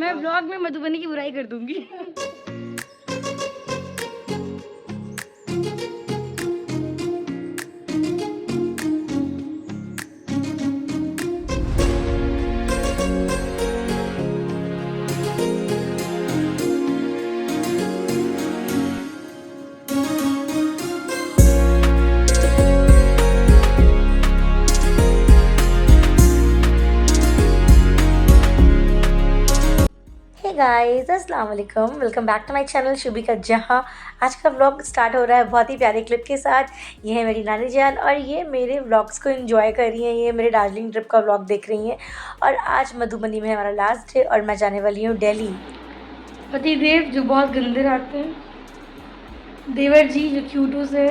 मैं ब्लॉग में मधुबनी की बुराई कर दूंगी। गाइस अस्सलाम वालेकुम, welcome back to my channel Shubhi का जहां। आज का व्लॉग स्टार्ट हो रहा है बहुत ही प्यारे क्लिप के साथ। ये है मेरी नानी जान और ये मेरे व्लॉग्स को एंजॉय कर रही हैं। ये मेरे दार्जिलिंग ट्रिप का व्लॉग देख रही हैं। और आज मधुबनी में हमारा लास्ट डे और मैं जाने वाली हूँ दिल्ली। पति देव जो बहुत गंदे रहते हैं, देवर जी जो क्यूटो से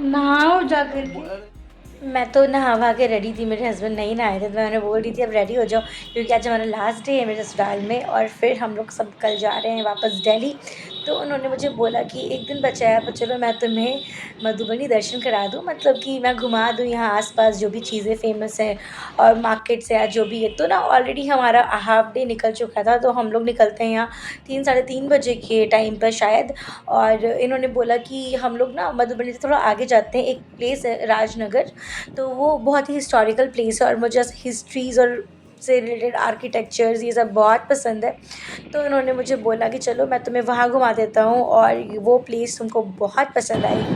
नहाओ जा करके। मैं तो नहा के रेडी थी, मेरे हस्बैंड नहीं नहाए थे तो मैंने बोल रही थी अब रेडी हो जाओ क्योंकि आज हमारा लास्ट डे है मेरे ससुराल में। और फिर हम लोग सब कल जा रहे हैं वापस दिल्ली। तो उन्होंने मुझे बोला कि एक दिन बचा है तो चलो मैं तुम्हें मधुबनी दर्शन करा दूँ, मतलब कि मैं घुमा दूँ यहाँ आसपास जो भी चीज़ें फेमस हैं और मार्केट्स है जो भी है। तो ना ऑलरेडी हमारा हाफ डे निकल चुका था, तो हम लोग निकलते हैं यहाँ 3 साढ़े 3 बजे के टाइम पर शायद। और इन्होंने बोला कि हम लोग ना मधुबनी से थोड़ा आगे जाते हैं, एक प्लेस है राजनगर, तो वो बहुत ही हिस्टोरिकल प्लेस है और मुझे हिस्ट्रीज़ और से रिलेटेड आर्किटेक्चर्स ये सब बहुत पसंद है। तो उन्होंने मुझे बोला कि चलो मैं तुम्हें वहाँ घुमा देता हूँ और वो प्लेस तुमको बहुत पसंद आएगी।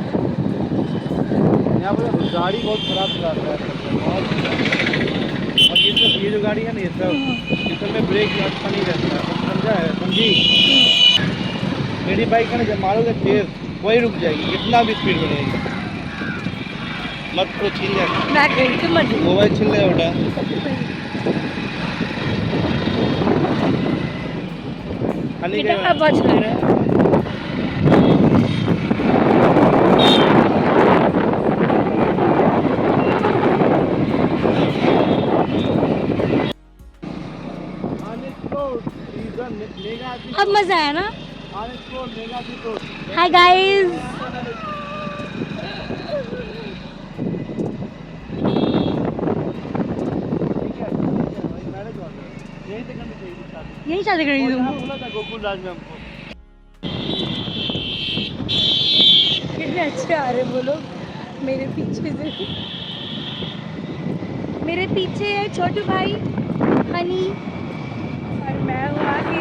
यहाँ पर गाड़ी बहुत ख़राब चलाता है और ये जो गाड़ी है ना ये सब में ब्रेक अच्छा नहीं रहता है, समझा है? समझी? मेरी बाइक है ना जब मारोगे तेज वही रुक जाएगी, कितना भी स्पीड बढ़ेगी। मत तो छीन ले, मोबाइल छीन ले बेटा। अब अच्छा लग रहा है। अब मजा आया ना? हाय गाइस, यही शादी करेंगे तुम? बोला था गोकुल राज में हमको। कितने अच्छे आ रहे बोलो मेरे पीछे से। मेरे पीछे है छोटू भाई हनी और मैं हूँ आगे।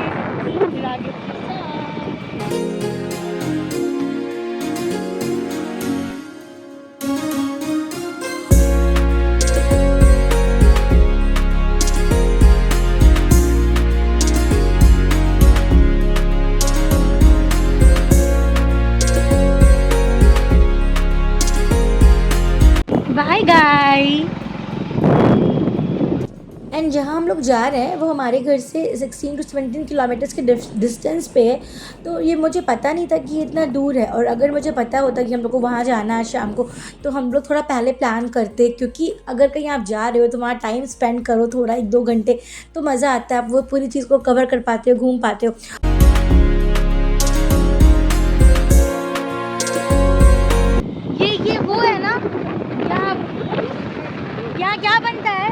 Bye guy. एंड जहाँ हम लोग जा रहे हैं वो हमारे घर से 16 to 17 किलोमीटर्स के डिस्टेंस पे है। तो ये मुझे पता नहीं था कि ये इतना दूर है, और अगर मुझे पता होता कि हम लोग को वहाँ जाना है शाम को तो हम लोग थोड़ा पहले प्लान करते, क्योंकि अगर कहीं आप जा रहे हो तो वहाँ टाइम स्पेंड करो थोड़ा 1-2 घंटे तो मज़ा आता है, आप वो पूरी चीज़ को कवर कर पाते हो, घूम पाते हो। ये वो है ना, यहाँ क्या बनता है?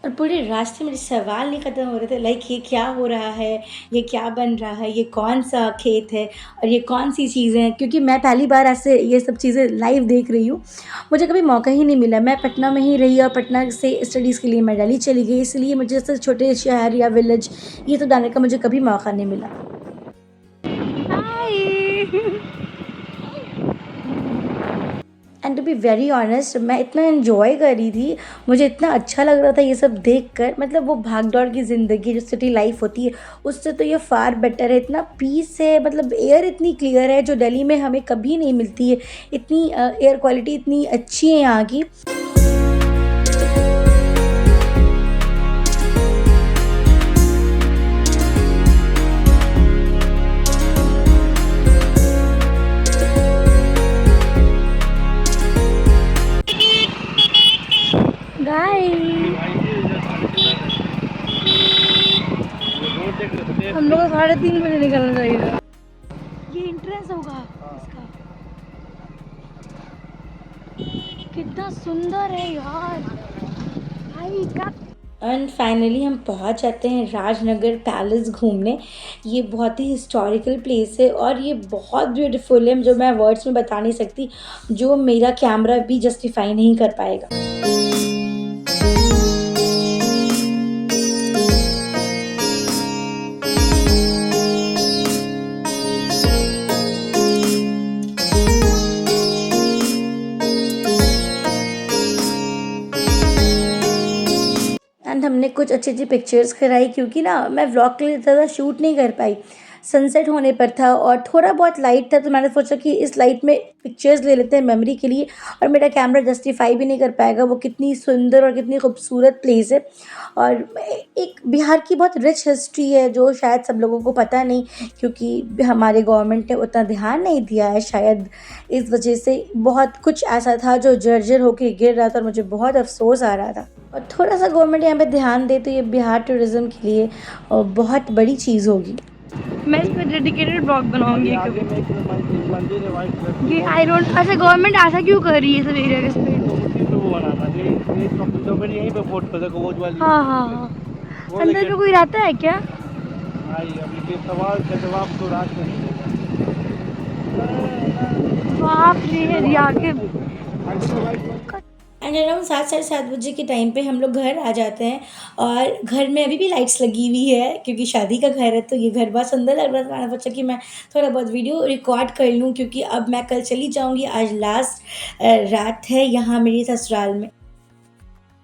और पूरे रास्ते मेरे सवाल नहीं ख़त्म हो रहे थे, लाइक ये क्या हो रहा है, ये क्या बन रहा है, ये कौन सा खेत है और ये कौन सी चीज़ें हैं, क्योंकि मैं पहली बार ऐसे ये सब चीज़ें लाइव देख रही हूँ। मुझे कभी मौका ही नहीं मिला, मैं पटना में ही रही और पटना से स्टडीज़ के लिए मैं दिल्ली चली गई, इसलिए मुझे ऐसे छोटे शहर या विलेज ये तो जाने का मुझे कभी मौका नहीं मिला। And to be very honest मैं इतना इन्जॉय कर रही थी, मुझे इतना अच्छा लग रहा था ये सब देख कर। मतलब वो भाग दौड़ की ज़िंदगी जो सिटी लाइफ होती है उससे तो ये फार बेटर है, इतना पीस है, मतलब एयर इतनी क्लियर है जो दिल्ली में हमें कभी नहीं मिलती है। इतनी एयर क्वालिटी इतनी अच्छी है यहाँ की। हम लोग 3:30 बजे निकलना चाहिए था। ये एंट्रेंस होगा इसका, कितना सुंदर है यार भाई का। एंड फाइनली हम पहुंच जाते हैं राजनगर पैलेस घूमने। ये बहुत ही हिस्टोरिकल प्लेस है और ये बहुत ब्यूटीफुल है, जो मैं वर्ड्स में बता नहीं सकती, जो मेरा कैमरा भी जस्टिफाई नहीं कर पाएगा। एंड हमने कुछ अच्छी अच्छी पिक्चर्स कराई, क्योंकि ना मैं व्लॉग के लिए ज़्यादा शूट नहीं कर पाई, सनसेट होने पर था और थोड़ा बहुत लाइट था, तो मैंने सोचा कि इस लाइट में पिक्चर्स ले लेते हैं मेमोरी के लिए। और मेरा कैमरा जस्टिफाई भी नहीं कर पाएगा वो कितनी सुंदर और कितनी खूबसूरत प्लेस है। और एक बिहार की बहुत रिच हिस्ट्री है जो शायद सब लोगों को पता नहीं, क्योंकि हमारे गवर्नमेंट ने उतना ध्यान नहीं दिया है शायद। इस वजह से बहुत कुछ ऐसा था जो जर्जर होके गिर रहा था और मुझे बहुत अफसोस आ रहा था। और थोड़ा सा गवर्नमेंट यहाँ पे ध्यान दे तो ये बिहार टूरिज़्म के लिए बहुत बड़ी चीज़ होगी। मैं इस पर डेडिकेटेड ब्लॉग बनाऊंगी आगे में एक मंदिर है वाइट कलर की। ये आई डोंट, अच्छा गवर्नमेंट ऐसा क्यों कर रही है सब एरिया के पे? तो उसी पे वो बनाना ये तो फिर यहीं पे पोर्ट कर देखो वो वाली। हाँ हाँ हाँ। वो अंदर लेके में कोई रहता है क्या? आई अभी के सवाल का जवाब तो रात में मिलेगा। बाप रे, रिया के एंड अराउंड 7 साढ़े 7 बजे के टाइम पे हम लोग घर आ जाते हैं। और घर में अभी भी लाइट्स लगी हुई है, क्योंकि शादी का घर है तो ये घर बहुत सुंदर लग रहा था। मैंने सोचा कि मैं थोड़ा बहुत वीडियो रिकॉर्ड कर लूँ, क्योंकि अब मैं कल चली जाऊँगी, आज लास्ट रात है यहाँ मेरी ससुराल में।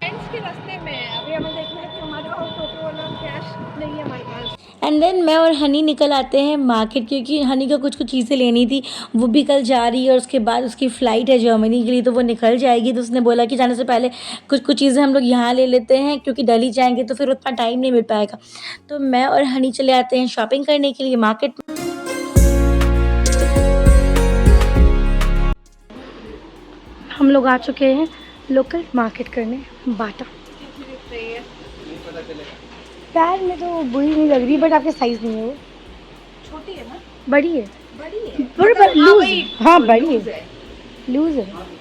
फ्रेंड्स के रास्ते में अभी हमें देखना है कि हमारे पास टोटो वाला कैश नहीं है हमारे पास। एंड देन मैं और हनी निकल आते हैं मार्केट, क्योंकि हनी का कुछ कुछ चीज़ें लेनी थी, वो भी कल जा रही है और उसके बाद उसकी फ़्लाइट है जर्मनी के लिए, तो वो निकल जाएगी। तो उसने बोला कि जाने से पहले कुछ कुछ चीज़ें हम लोग यहाँ ले लेते हैं, क्योंकि दिल्ली जाएंगे तो फिर उतना टाइम नहीं मिल पाएगा। तो मैं और हनी चले आते हैं शॉपिंग करने के लिए मार्केट में। हम लोग आ चुके हैं लोकल मार्केट करने बाटा। पैर में तो बुरी नहीं लग रही, बट आपके साइज नहीं है वो। छोटी है ना? बड़ी है, बड़ी है पर लूज। हाँ बड़ी है, लूज है।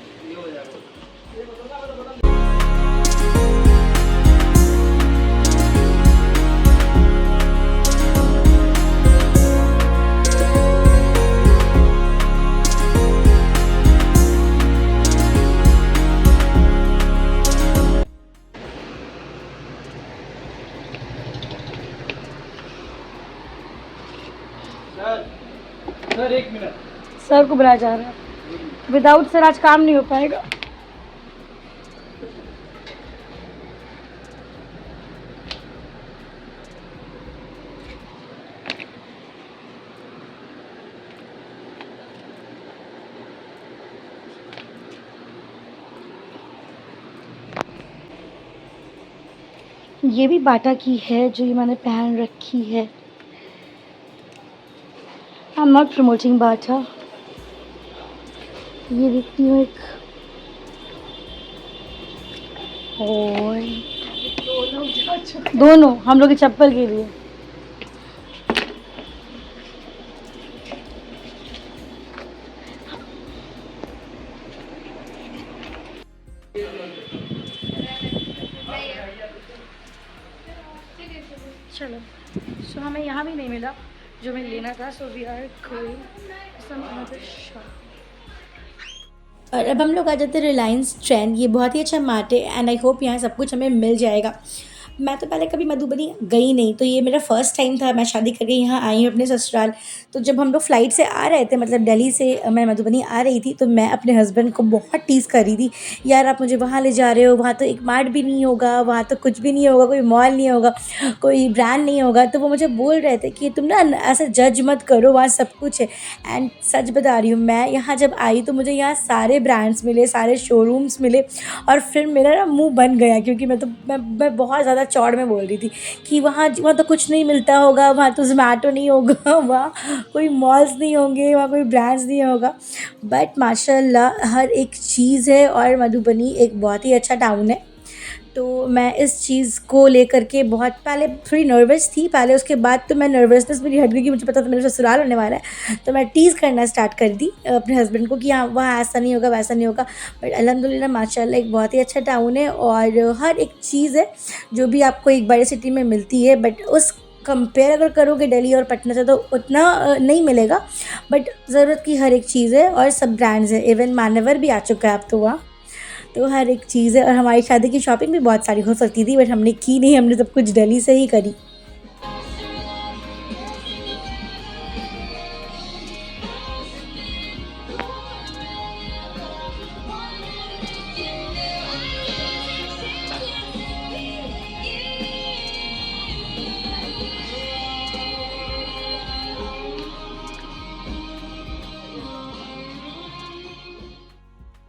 Sir 1 minute. सर को बुलाया जा रहा है, विदाउट सर आज काम नहीं हो पाएगा। ये भी बाटा की है जो ये मैंने पहन रखी है। आई एम नॉट प्रमोटिंग बाटा। ये देखती हूँ एक और दोनों हम लोग की चप्पल के लिए। चलो, सो हमें यहाँ भी नहीं मिला जो मैं लेना था, so we are going some other shop. और अब हम लोग आ जाते हैं रिलायंस ट्रेंड। ये बहुत ही अच्छा मार्ट है एंड आई होप यहाँ सब कुछ हमें मिल जाएगा। मैं तो पहले कभी मधुबनी गई नहीं, तो ये मेरा फर्स्ट टाइम था। मैं शादी करके यहाँ आई हूँ अपने ससुराल। तो जब हम लोग फ़्लाइट से आ रहे थे, मतलब दिल्ली से मैं मधुबनी आ रही थी, तो मैं अपने हस्बैंड को बहुत टीज़ कर रही थी, यार आप मुझे वहाँ ले जा रहे हो, वहाँ तो एक मार्ट भी नहीं होगा, वहाँ तो कुछ भी नहीं होगा, कोई मॉल नहीं होगा, कोई ब्रांड नहीं होगा। तो वो मुझे बोल रहे थे कि तुम ना ऐसे जज मत करो, वहाँ सब कुछ है। एंड सच बता रही हूँ, मैं यहाँ जब आई तो मुझे यहाँ सारे ब्रांड्स मिले, सारे शोरूम्स मिले, और फिर मेरा ना मुँह बन गया, क्योंकि मैं बहुत ज़्यादा चौड़ में बोल रही थी कि वहाँ तो कुछ नहीं मिलता होगा, वहाँ तो ज़ोमैटो नहीं होगा, वहाँ कोई मॉल्स नहीं होंगे, वहाँ कोई ब्रांड्स नहीं होगा। बट माशाल्लाह हर एक चीज़ है, और मधुबनी एक बहुत ही अच्छा टाउन है। तो मैं इस चीज़ को लेकर के बहुत पहले थोड़ी नर्वस थी, पहले उसके बाद तो मैं नर्वसनेस मेरी हट गई कि मुझे पता था मेरा ससुराल होने वाला है। तो मैं टीज़ करना स्टार्ट कर दी अपने हस्बैंड को कि हाँ, वहाँ ऐसा नहीं होगा, वैसा नहीं होगा। बट अल्हम्दुलिल्लाह माशाल्लाह एक बहुत ही अच्छा टाउन है और हर एक चीज़ है जो भी आपको एक बड़ी सिटी में मिलती है, बट उस कंपेयर अगर करोगे दिल्ली और पटना से तो उतना नहीं मिलेगा। बट ज़रूरत की हर एक चीज़ है और सब ब्रांड्स है, इवन मान्यवर भी आ चुका है अब तो वहाँ। तो हर एक चीज़ है और हमारी शादी की शॉपिंग भी बहुत सारी हो सकती थी, बट हमने की नहीं, हमने सब कुछ दिल्ली से ही करी।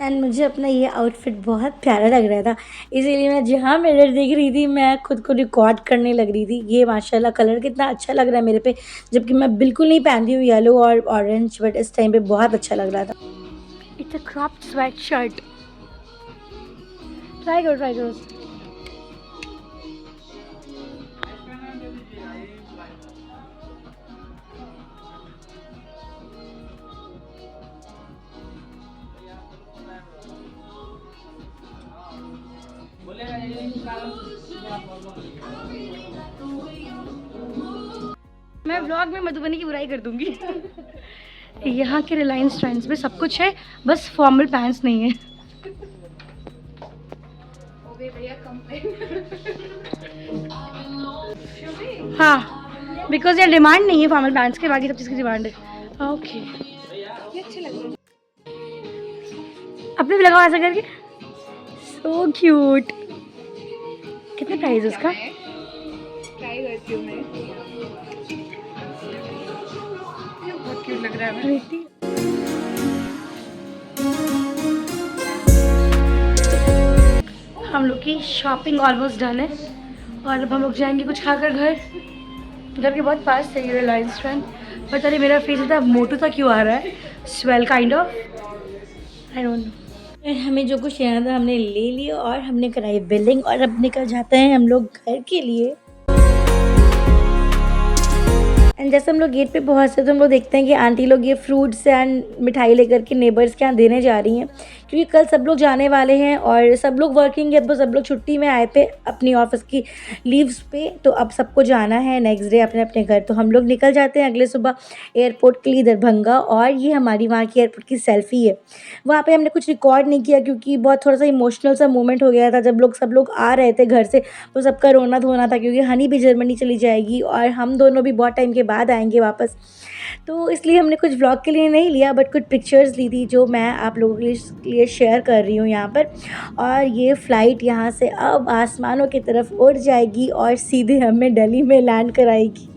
एंड मुझे अपना ये आउटफिट बहुत प्यारा लग रहा था, इसीलिए मैं जहाँ मिरर देख रही थी मैं खुद को रिकॉर्ड करने लग रही थी। ये माशाल्लाह कलर कितना अच्छा लग रहा है मेरे पे, जबकि मैं बिल्कुल नहीं पहनती हूँ येलो और ऑरेंज, बट इस टाइम पे बहुत अच्छा लग रहा था। It's a cropped sweat shirt. Try करो, ट्राई करो। मैं व्लॉग में मधुबनी की बुराई कर दूंगी। यहाँ के रिलायंस ट्रेंड्स में सब कुछ है, बस फॉर्मल पैंट्स नहीं है। हाँ, बिकॉज यार डिमांड नहीं है फॉर्मल पैंट्स के, बाकी सब चीज़ की डिमांड है। ओके, अपने भी लगाओ ऐसा करके। So cute. कितने प्राइस उसका? ट्राई करती हूँ मैं। बहुत क्यूट लग रहा है। हम लोग की शॉपिंग ऑलमोस्ट डन है और अब हम लोग जाएंगे कुछ खाकर घर। घर के बहुत पास है ये रिलायंस ट्रेंड। पता नहीं मेरा फेस इतना मोटू सा क्यों आ रहा है, swell kind of, I don't know. हमें जो कुछ लेना था हमने ले लिया और हमने कराई बिलिंग और अब निकल जाते हैं हम लोग घर के लिए। एंड जैसे हम लोग गेट पे पहुँचते तो हम लोग देखते हैं कि आंटी लोग ये फ्रूट्स एंड मिठाई लेकर के नेबर्स के यहाँ देने जा रही हैं, क्योंकि कल सब लोग जाने वाले हैं और सब लोग वर्किंग है, तो सब लोग छुट्टी में आए थे अपनी ऑफिस की लीव्स पे, तो अब सबको जाना है नेक्स्ट डे अपने अपने घर। तो हम लोग निकल जाते हैं अगले सुबह एयरपोर्ट के लिए दरभंगा। और ये हमारी वहाँ की एयरपोर्ट की सेल्फ़ी है। वहाँ पे हमने कुछ रिकॉर्ड नहीं किया क्योंकि बहुत थोड़ा सा इमोशनल सा मोमेंट हो गया था जब सब लोग आ रहे थे घर से, तो सबका रोना धोना था, क्योंकि हनी भी जर्मनी चली जाएगी और हम दोनों भी बहुत टाइम के बाद आएंगे वापस। तो इसलिए हमने कुछ व्लॉग के लिए नहीं लिया, बट कुछ पिक्चर्स ली थी जो मैं आप लोगों के लिए शेयर कर रही हूँ यहाँ पर। और ये फ़्लाइट यहाँ से अब आसमानों की तरफ उड़ जाएगी और सीधे हमें दिल्ली में लैंड कराएगी।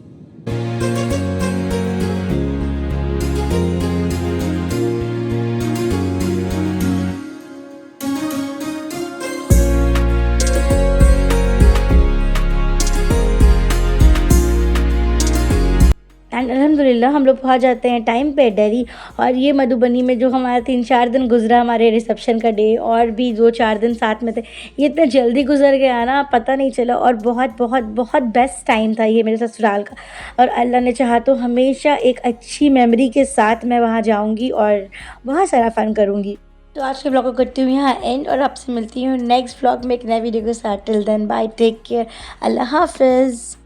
एंड अल्हम्दुलिल्लाह हम लोग पहुँच जाते हैं टाइम पे दिल्ली। और ये मधुबनी में जो हमारा 3-4 दिन गुजरा हमारे रिसेप्शन का डे, और भी 2-4 दिन साथ में थे, ये इतना जल्दी गुजर गया ना, पता नहीं चला। और बहुत बहुत बहुत बेस्ट टाइम था ये मेरे ससुराल का, और अल्लाह ने चाहा तो हमेशा एक अच्छी मेमोरी के साथ मैं वहाँ जाऊँगी और बहुत सारा फ़न करूँगी। तो आज के ब्लॉग को करती हूँ यहाँ एंड, और आपसे मिलती हूँ नेक्स्ट ब्लॉग में एक नए वीडियो के साथ। Till then bye, take care, अल्लाह हाफिज़।